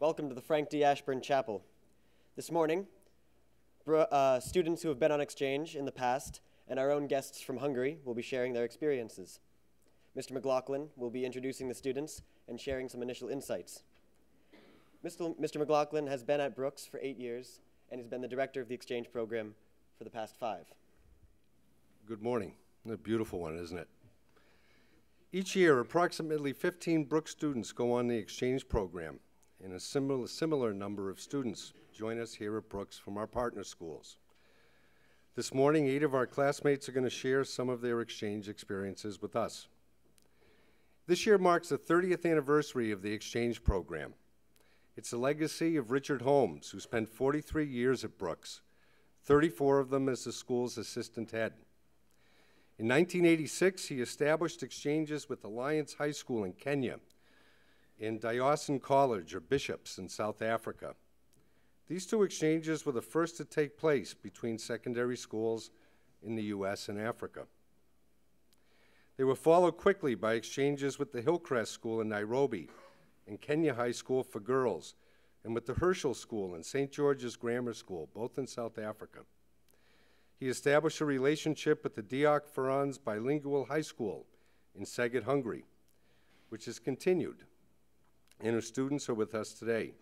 Welcome to the Frank D. Ashburn Chapel. This morning, students who have been on exchange in the past and our own guests from Hungary will be sharing their experiences. Mr. McLaughlin will be introducing the students and sharing some initial insights. Mr. McLaughlin has been at Brooks for 8 years and has been the director of the exchange program for the past 5. Good morning. A beautiful one, isn't it? Each year, approximately 15 Brooks students go on the exchange program, and a similar number of students join us here at Brooks from our partner schools. This morning, 8 of our classmates are going to share some of their exchange experiences with us. This year marks the 30th anniversary of the exchange program. It's a legacy of Richard Holmes, who spent 43 years at Brooks, 34 of them as the school's assistant head. In 1986, he established exchanges with Alliance High School in Kenya and Diocesan College, or Bishops, in South Africa. These 2 exchanges were the first to take place between secondary schools in the U.S. and Africa. They were followed quickly by exchanges with the Hillcrest School in Nairobi and Kenya High School for girls, and with the Herschel School and St. George's Grammar School, both in South Africa. He established a relationship with the Diak Ferran's Bilingual High School in Szeged, Hungary, which has continued, and whose students are with us today.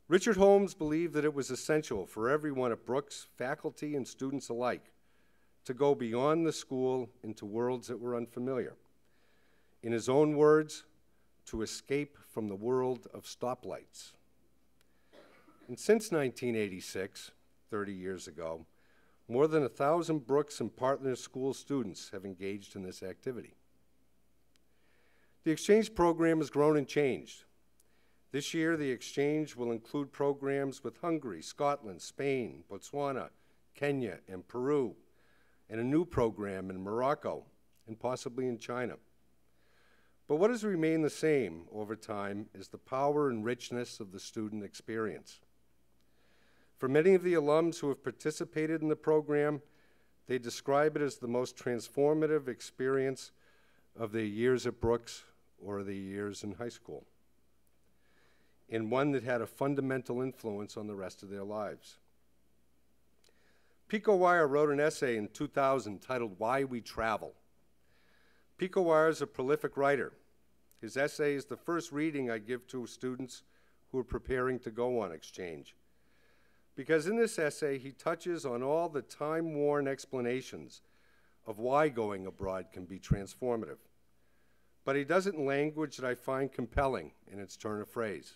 Richard Holmes believed that it was essential for everyone at Brooks, faculty and students alike, to go beyond the school into worlds that were unfamiliar. In his own words, to escape from the world of stoplights. And since 1986, 30 years ago, more than 1,000 Brooks and partner school students have engaged in this activity. The exchange program has grown and changed. This year, the exchange will include programs with Hungary, Scotland, Spain, Botswana, Kenya, and Peru, and a new program in Morocco, and possibly in China. But what has remained the same over time is the power and richness of the student experience. For many of the alums who have participated in the program, they describe it as the most transformative experience of their years at Brooks or their years in high school, and one that had a fundamental influence on the rest of their lives. Pico Wire wrote an essay in 2000 titled "Why We Travel." Pico Wire is a prolific writer. His essay is the first reading I give to students who are preparing to go on exchange. Because in this essay, he touches on all the time-worn explanations of why going abroad can be transformative. But he does it in language that I find compelling in its turn of phrase.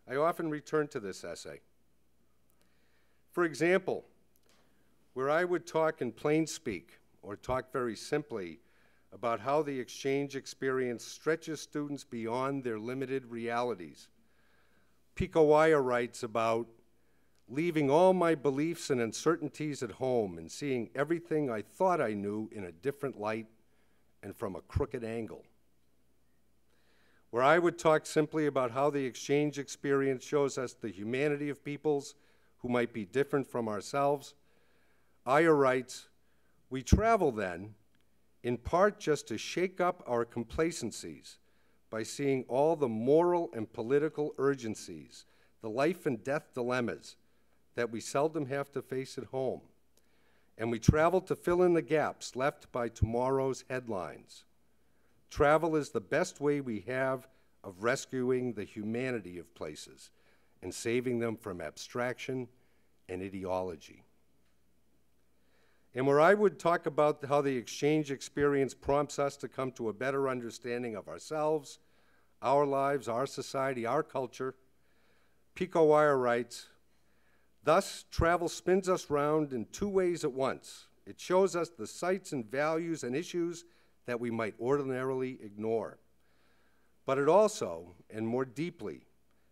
I often return to this essay. For example, where I would talk in plain speak or talk very simply about how the exchange experience stretches students beyond their limited realities, Pico Wire writes about leaving all my beliefs and uncertainties at home and seeing everything I thought I knew in a different light and from a crooked angle. Where I would talk simply about how the exchange experience shows us the humanity of peoples who might be different from ourselves, Aya writes, "We travel then, in part just to shake up our complacencies by seeing all the moral and political urgencies, the life and death dilemmas that we seldom have to face at home. And we travel to fill in the gaps left by tomorrow's headlines. Travel is the best way we have of rescuing the humanity of places and saving them from abstraction and ideology." And where I would talk about how the exchange experience prompts us to come to a better understanding of ourselves, our lives, our society, our culture, Pico Wire writes, "Thus, travel spins us round in 2 ways at once. It shows us the sights and values and issues that we might ordinarily ignore. But it also, and more deeply,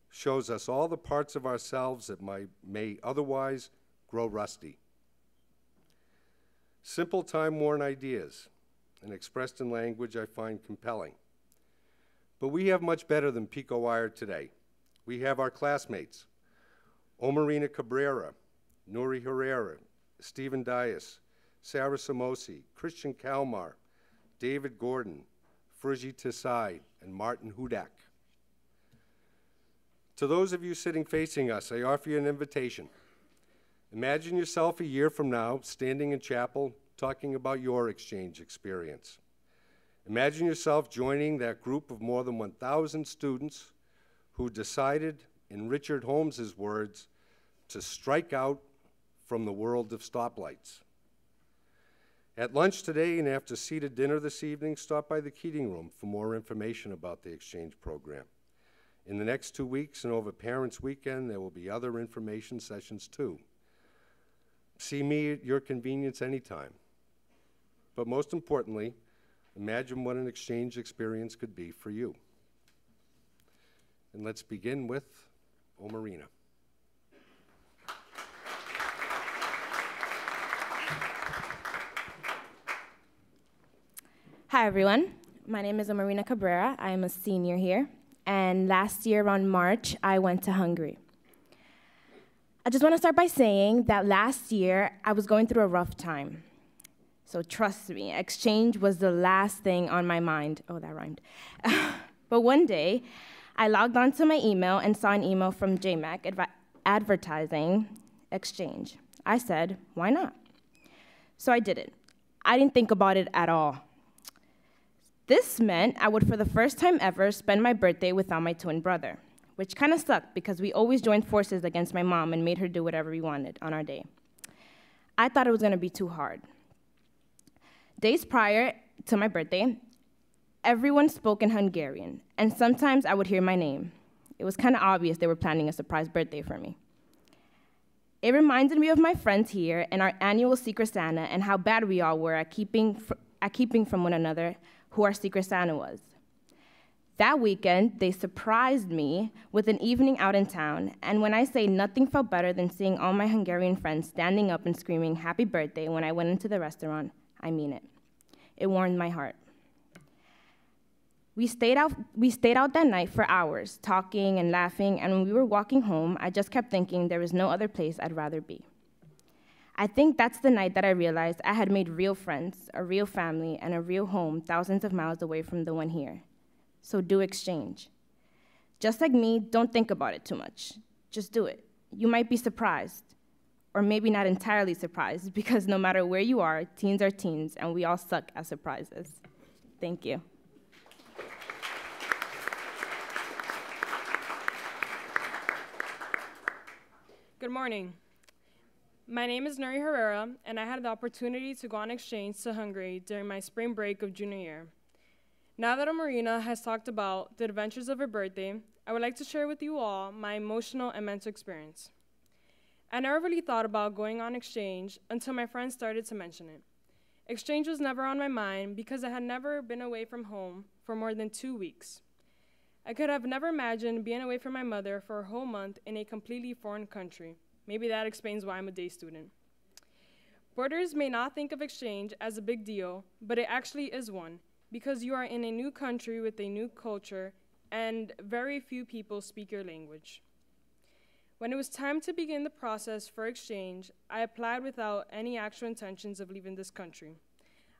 shows us all the parts of ourselves that may otherwise grow rusty." Simple, time-worn ideas, and expressed in language I find compelling. But we have much better than Pico Wire today. We have our classmates, Omarina Cabrera, Nuri Herrera, Stephen Dias, Sarah Samosi, Christian Kalmar, David Gordon, Frigi Tisai, and Martin Hudak. To those of you sitting facing us, I offer you an invitation. Imagine yourself a year from now standing in chapel talking about your exchange experience. Imagine yourself joining that group of more than 1,000 students who decided, in Richard Holmes's words, to strike out from the world of stoplights. At lunch today and after seated dinner this evening, stop by the Keating Room for more information about the exchange program. In the next 2 weeks and over Parents' Weekend, there will be other information sessions too. See me at your convenience anytime. But most importantly, imagine what an exchange experience could be for you. And let's begin with Omarina. Hi, everyone. My name is Omarina Cabrera. I am a senior here. And last year, around March, I went to Hungary. I just want to start by saying that last year, I was going through a rough time. So trust me, exchange was the last thing on my mind. Oh, that rhymed. But one day, I logged onto my email and saw an email from JMAC advertising exchange. I said, why not? So I did it. I didn't think about it at all. This meant I would, for the first time ever, spend my birthday without my twin brother, which kind of sucked because we always joined forces against my mom and made her do whatever we wanted on our day. I thought it was going to be too hard. Days prior to my birthday, everyone spoke in Hungarian, and sometimes I would hear my name. It was kind of obvious they were planning a surprise birthday for me. It reminded me of my friends here and our annual Secret Santa and how bad we all were at keeping from one another who our Secret Santa was. That weekend, they surprised me with an evening out in town, and when I say nothing felt better than seeing all my Hungarian friends standing up and screaming happy birthday when I went into the restaurant, I mean it. It warmed my heart. We stayed out that night for hours, talking and laughing, and when we were walking home, I just kept thinking there was no other place I'd rather be. I think that's the night that I realized I had made real friends, a real family, and a real home thousands of miles away from the one here. So do exchange. Just like me, don't think about it too much. Just do it. You might be surprised, or maybe not entirely surprised, because no matter where you are, teens are teens, and we all suck at surprises. Thank you. Good morning. My name is Nuri Herrera, and I had the opportunity to go on exchange to Hungary during my spring break of junior year. Now that Marina has talked about the adventures of her birthday, I would like to share with you all my emotional and mental experience. I never really thought about going on exchange until my friends started to mention it. Exchange was never on my mind because I had never been away from home for more than 2 weeks. I could have never imagined being away from my mother for a whole month in a completely foreign country. Maybe that explains why I'm a day student. Boarders may not think of exchange as a big deal, but it actually is one, because you are in a new country with a new culture, and very few people speak your language. When it was time to begin the process for exchange, I applied without any actual intentions of leaving this country.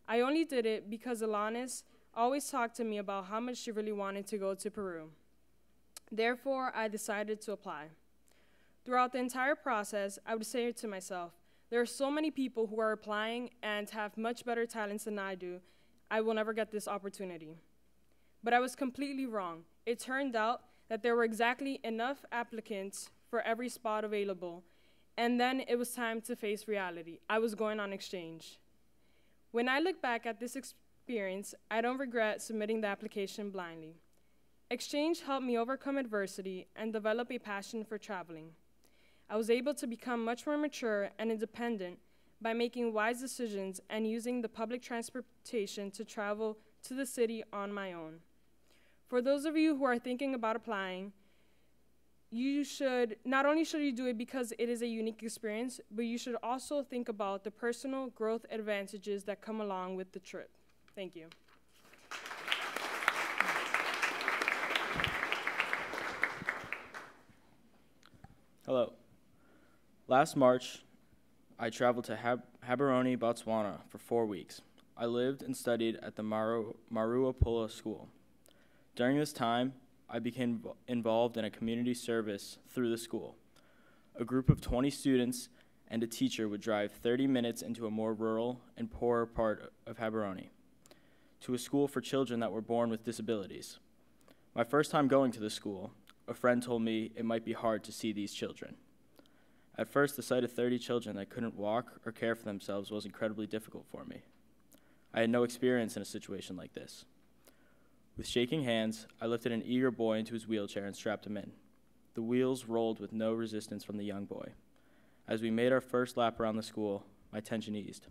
I only did it because Alanis always talked to me about how much she really wanted to go to Peru. Therefore, I decided to apply. Throughout the entire process, I would say to myself, there are so many people who are applying and have much better talents than I do. I will never get this opportunity. But I was completely wrong. It turned out that there were exactly enough applicants for every spot available, and then it was time to face reality. I was going on exchange. When I look back at this experience, I don't regret submitting the application blindly. Exchange helped me overcome adversity and develop a passion for traveling. I was able to become much more mature and independent by making wise decisions and using the public transportation to travel to the city on my own. For those of you who are thinking about applying, not only should you do it because it is a unique experience, but you should also think about the personal growth advantages that come along with the trip. Thank you. Hello. Last March, I traveled to Gaborone, Botswana for 4 weeks. I lived and studied at the Maruapula School. During this time, I became involved in a community service through the school. A group of 20 students and a teacher would drive 30 minutes into a more rural and poorer part of Haberoni, to a school for children that were born with disabilities. My first time going to the school, a friend told me it might be hard to see these children. At first, the sight of 30 children that couldn't walk or care for themselves was incredibly difficult for me. I had no experience in a situation like this. With shaking hands, I lifted an eager boy into his wheelchair and strapped him in. The wheels rolled with no resistance from the young boy. As we made our first lap around the school, my tension eased.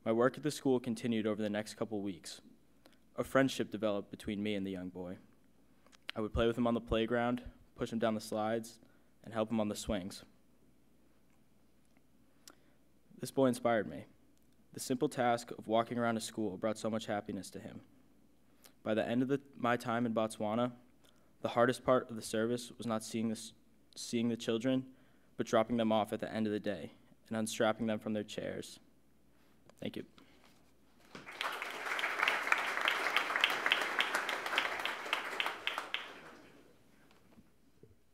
My work at the school continued over the next couple weeks. A friendship developed between me and the young boy. I would play with him on the playground, push him down the slides, and help him on the swings. This boy inspired me. The simple task of walking around a school brought so much happiness to him. By the end of my time in Botswana, the hardest part of the service was not seeing the children, but dropping them off at the end of the day and unstrapping them from their chairs. Thank you.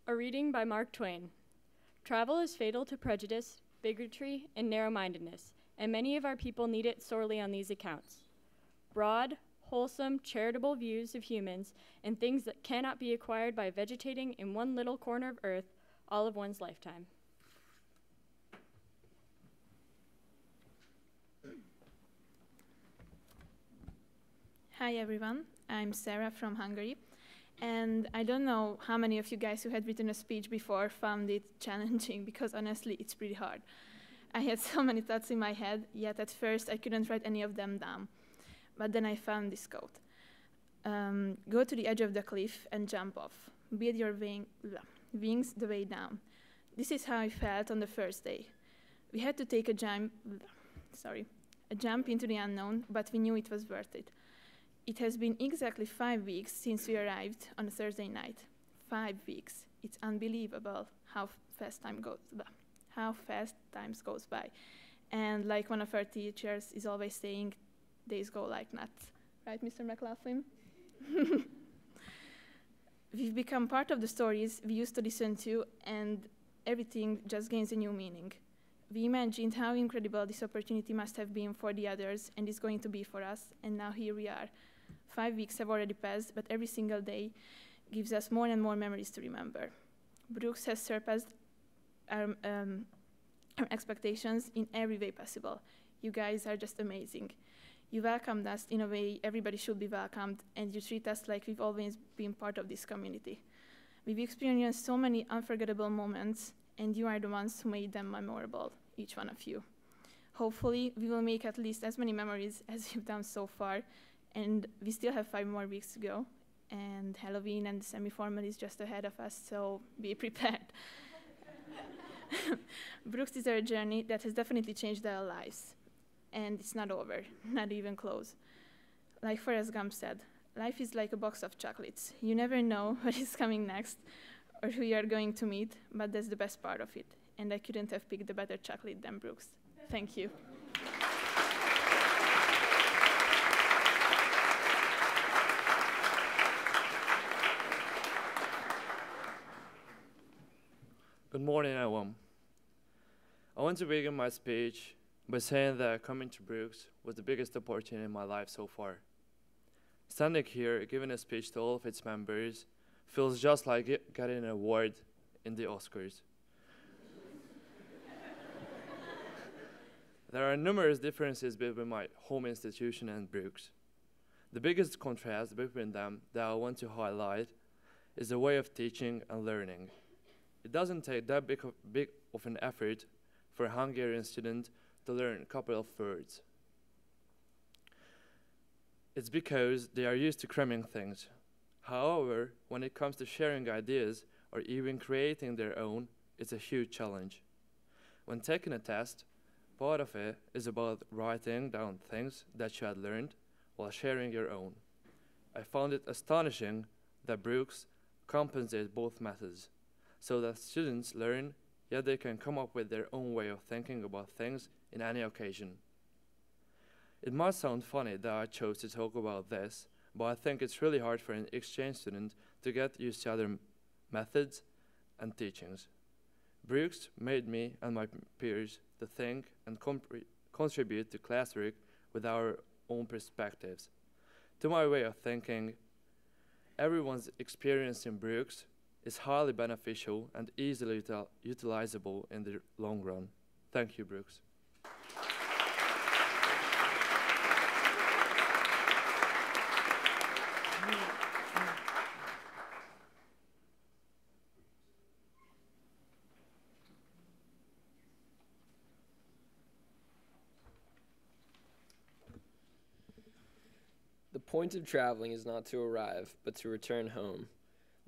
A reading by Mark Twain. Travel is fatal to prejudice, bigotry, and narrow-mindedness, and many of our people need it sorely on these accounts. Broad, wholesome, charitable views of humans and things that cannot be acquired by vegetating in one little corner of earth all of one's lifetime. Hi everyone, I'm Sarah from Hungary, and I don't know how many of you guys who had written a speech before found it challenging, because honestly it's pretty hard. I had so many thoughts in my head, yet at first I couldn't write any of them down. But then I found this quote. Go to the edge of the cliff and jump off. Build your wings the way down. This is how I felt on the first day. We had to take a jump into the unknown, but we knew it was worth it. It has been exactly 5 weeks since we arrived on a Thursday night. 5 weeks. It's unbelievable how fast time goes by. And like one of our teachers is always saying, days go like nuts. Right, Mr. McLaughlin? We've become part of the stories we used to listen to, and everything just gains a new meaning. We imagined how incredible this opportunity must have been for the others and is going to be for us, and now here we are. 5 weeks have already passed, but every single day gives us more and more memories to remember. Brooks has surpassed our expectations in every way possible. You guys are just amazing. You welcomed us in a way everybody should be welcomed, and you treat us like we've always been part of this community. We've experienced so many unforgettable moments, and you are the ones who made them memorable, each one of you. Hopefully, we will make at least as many memories as we've done so far, and we still have 5 more weeks to go, and Halloween and the semi-formal is just ahead of us, so be prepared. Brooks is our journey that has definitely changed our lives. And it's not over, not even close. Like Forrest Gump said, life is like a box of chocolates. You never know what is coming next or who you are going to meet, but that's the best part of it. And I couldn't have picked a better chocolate than Brooks. Thank you. Good morning, everyone. I want to begin my speech by saying that coming to Brooks was the biggest opportunity in my life so far. Standing here, giving a speech to all of its members, feels just like getting an award in the Oscars. There are numerous differences between my home institution and Brooks. The biggest contrast between them that I want to highlight is the way of teaching and learning. It doesn't take that big of an effort for a Hungarian student to learn a couple of words. It's because they are used to cramming things. However, when it comes to sharing ideas or even creating their own, it's a huge challenge. When taking a test, part of it is about writing down things that you had learned while sharing your own. I found it astonishing that Brooks compensates both methods, so that students learn, yet they can come up with their own way of thinking about things in any occasion. It might sound funny that I chose to talk about this, but I think it's really hard for an exchange student to get used to other methods and teachings. Brooks made me and my peers to think and contribute to classwork with our own perspectives. To my way of thinking, everyone's experience in Brooks is highly beneficial and easily utilizable in the long run. Thank you, Brooks. The point of traveling is not to arrive, but to return home.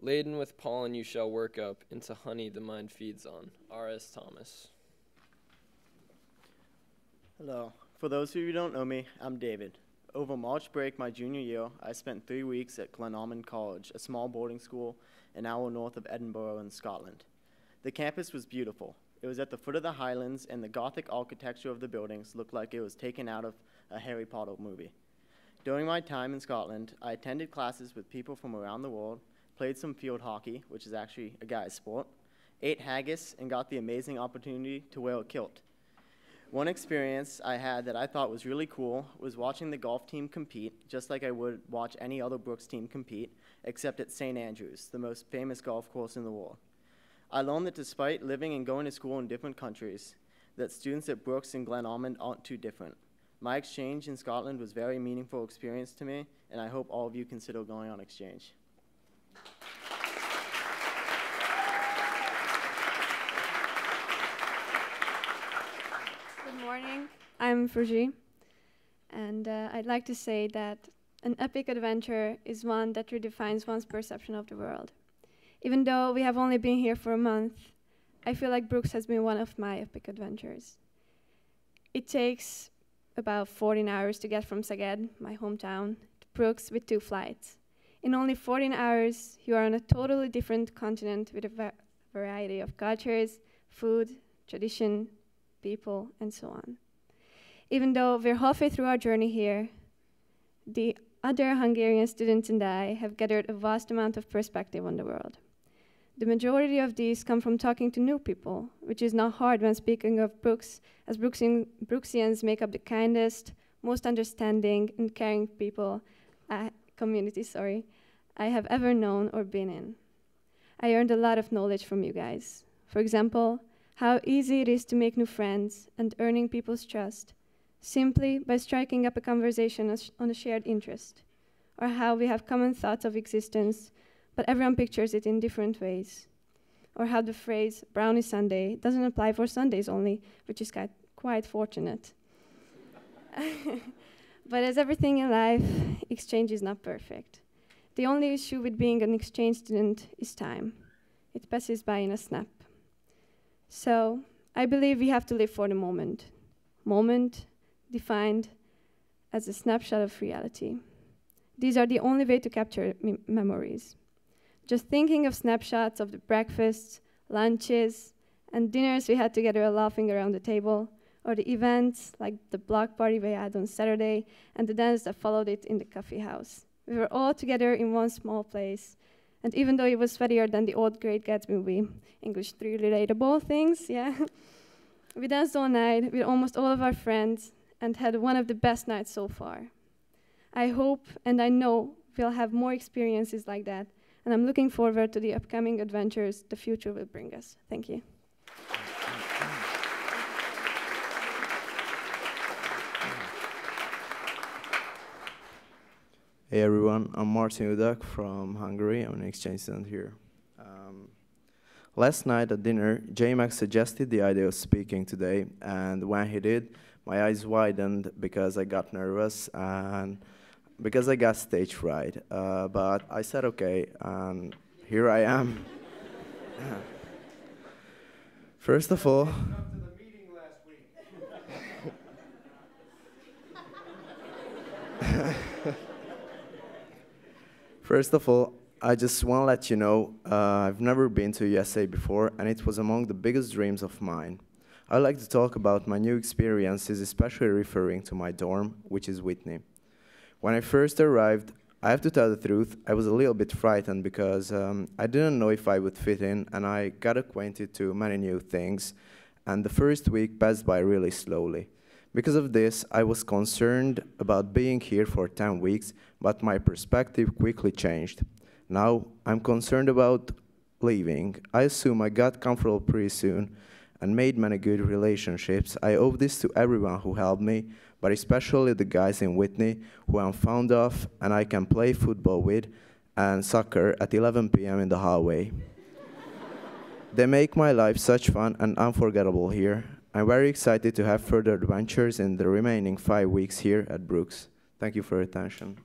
Laden with pollen you shall work up, into honey the mind feeds on. R.S. Thomas. Hello. For those of you who don't know me, I'm David. Over March break my junior year, I spent 3 weeks at Glenormond College, a small boarding school an hour north of Edinburgh in Scotland. The campus was beautiful. It was at the foot of the Highlands, and the Gothic architecture of the buildings looked like it was taken out of a Harry Potter movie. During my time in Scotland, I attended classes with people from around the world, played some field hockey, which is actually a guy's sport, ate haggis, and got the amazing opportunity to wear a kilt. One experience I had that I thought was really cool was watching the golf team compete, just like I would watch any other Brooks team compete, except at St. Andrews, the most famous golf course in the world. I learned that despite living and going to school in different countries, that students at Brooks and Glenormond aren't too different. My exchange in Scotland was a very meaningful experience to me, and I hope all of you consider going on exchange. Good morning, I'm Fruji, and I'd like to say that an epic adventure is one that redefines one's perception of the world. Even though we have only been here for a month, I feel like Brooks has been one of my epic adventures. It takes about 14 hours to get from Szeged, my hometown, to Brooks with 2 flights. In only 14 hours, you are on a totally different continent with a variety of cultures, food, tradition, people, and so on. Even though we're halfway through our journey here, the other Hungarian students and I have gathered a vast amount of perspective on the world. The majority of these come from talking to new people, which is not hard when speaking of Brooks, as Brooksians make up the kindest, most understanding and caring people, community, I have ever known or been in. I earned a lot of knowledge from you guys. For example, how easy it is to make new friends and earning people's trust, simply by striking up a conversation on a shared interest, or how we have common thoughts of existence, but everyone pictures it in different ways. Or how the phrase brownie Sunday doesn't apply for Sundays only, which is quite fortunate. But as everything in life, exchange is not perfect. The only issue with being an exchange student is time. It passes by in a snap. So I believe we have to live for the moment. Moment defined as a snapshot of reality. These are the only way to capture memories. Just thinking of snapshots of the breakfasts, lunches, and dinners we had together laughing around the table, or the events like the block party we had on Saturday and the dance that followed it in the coffee house. We were all together in one small place, and even though it was funnier than the old Great Gatsby movie, English 3 relatable things, yeah. We danced all night with almost all of our friends and had one of the best nights so far. I hope and I know we'll have more experiences like that, and I'm looking forward to the upcoming adventures the future will bring us. Thank you. Hey everyone, I'm Martin Udak from Hungary. I'm an exchange student here. Last night at dinner, J-Max suggested the idea of speaking today, and when he did, my eyes widened because I got nervous and because I got stage fright. But I said okay, and here I am. First of all, I just want to let you know, I've never been to USA before, and it was among the biggest dreams of mine. I'd like to talk about my new experiences, especially referring to my dorm, which is Whitney. When I first arrived, I have to tell the truth, I was a little bit frightened because I didn't know if I would fit in, and I got acquainted to many new things, and the first week passed by really slowly. Because of this, I was concerned about being here for 10 weeks, but my perspective quickly changed. Now, I'm concerned about leaving. I assume I got comfortable pretty soon and made many good relationships. I owe this to everyone who helped me, but especially the guys in Whitney who I'm fond of and I can play football with and soccer at 11 p.m. in the hallway. They make my life such fun and unforgettable here. I'm very excited to have further adventures in the remaining 5 weeks here at Brooks. Thank you for your attention.